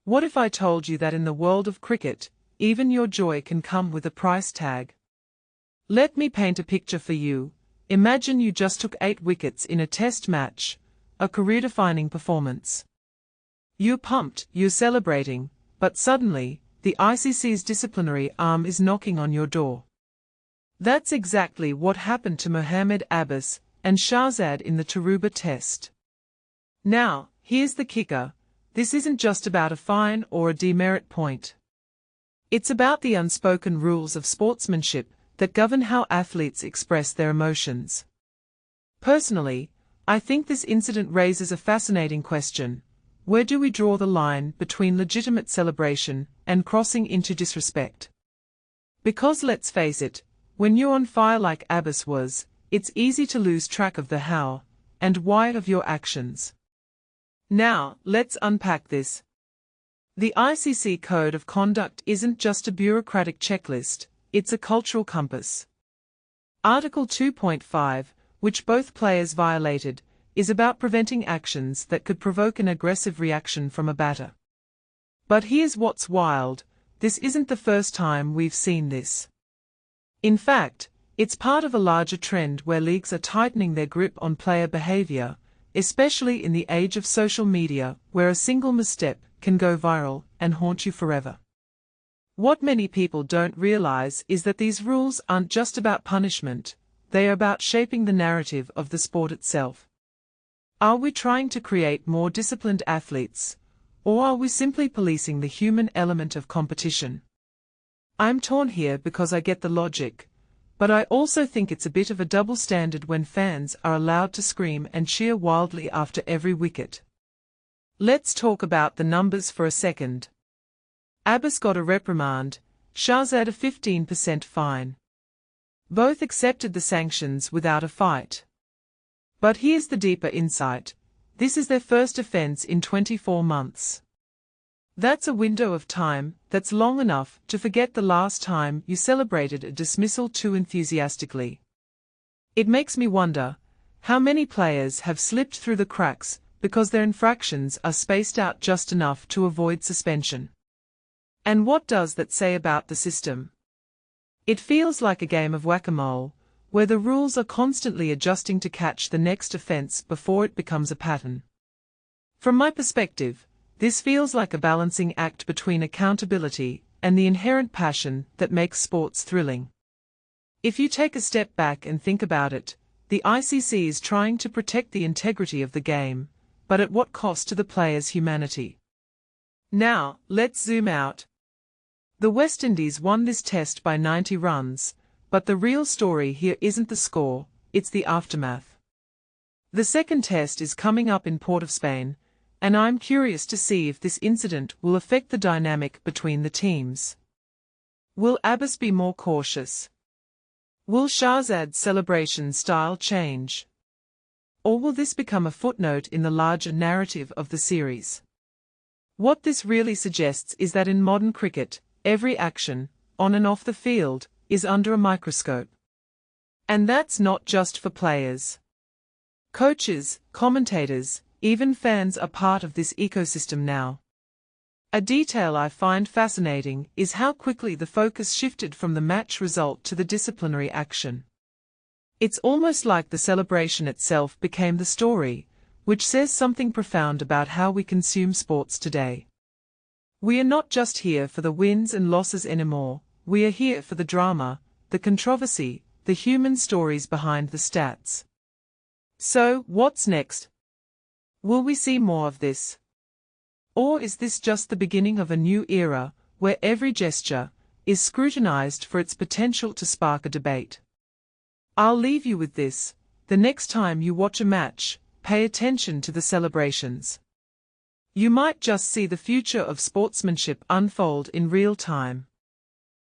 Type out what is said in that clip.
What if I told you that in the world of cricket, even your joy can come with a price tag? Let me paint a picture for you. Imagine you just took 8 wickets in a test match, a career-defining performance. You're pumped, you're celebrating, but suddenly, the ICC's disciplinary arm is knocking on your door. That's exactly what happened to Mohammad Abbas and Shahzad in the Tarouba Test. Now, here's the kicker. This isn't just about a fine or a demerit point. It's about the unspoken rules of sportsmanship that govern how athletes express their emotions. Personally, I think this incident raises a fascinating question. Where do we draw the line between legitimate celebration and crossing into disrespect? Because let's face it, when you're on fire like Abbas was, it's easy to lose track of the how and why of your actions. Now, let's unpack this. The ICC Code of Conduct isn't just a bureaucratic checklist, it's a cultural compass. Article 2.5, which both players violated, is about preventing actions that could provoke an aggressive reaction from a batter. But here's what's wild, this isn't the first time we've seen this. In fact, it's part of a larger trend where leagues are tightening their grip on player behavior, especially in the age of social media, where a single misstep can go viral and haunt you forever. What many people don't realize is that these rules aren't just about punishment, they are about shaping the narrative of the sport itself. Are we trying to create more disciplined athletes, or are we simply policing the human element of competition? I'm torn here because I get the logic, but I also think it's a bit of a double standard when fans are allowed to scream and cheer wildly after every wicket. Let's talk about the numbers for a second. Abbas got a reprimand, Shahzad a 15% fine. Both accepted the sanctions without a fight. But here's the deeper insight. This is their first offense in 24 months. That's a window of time that's long enough to forget the last time you celebrated a dismissal too enthusiastically. It makes me wonder, how many players have slipped through the cracks because their infractions are spaced out just enough to avoid suspension? And what does that say about the system? It feels like a game of whack-a-mole, where the rules are constantly adjusting to catch the next offense before it becomes a pattern. From my perspective, this feels like a balancing act between accountability and the inherent passion that makes sports thrilling. If you take a step back and think about it, the ICC is trying to protect the integrity of the game, but at what cost to the player's humanity? Now, let's zoom out. The West Indies won this test by 90 runs, but the real story here isn't the score, it's the aftermath. The second test is coming up in Port of Spain, and I'm curious to see if this incident will affect the dynamic between the teams. Will Abbas be more cautious? Will Shahzad's celebration style change? Or will this become a footnote in the larger narrative of the series? What this really suggests is that in modern cricket, every action, on and off the field, is under a microscope. And that's not just for players. Coaches, commentators, even fans are part of this ecosystem now. A detail I find fascinating is how quickly the focus shifted from the match result to the disciplinary action. It's almost like the celebration itself became the story, which says something profound about how we consume sports today. We are not just here for the wins and losses anymore, we are here for the drama, the controversy, the human stories behind the stats. So, what's next? Will we see more of this? Or is this just the beginning of a new era, where every gesture is scrutinized for its potential to spark a debate? I'll leave you with this: the next time you watch a match, pay attention to the celebrations. You might just see the future of sportsmanship unfold in real time.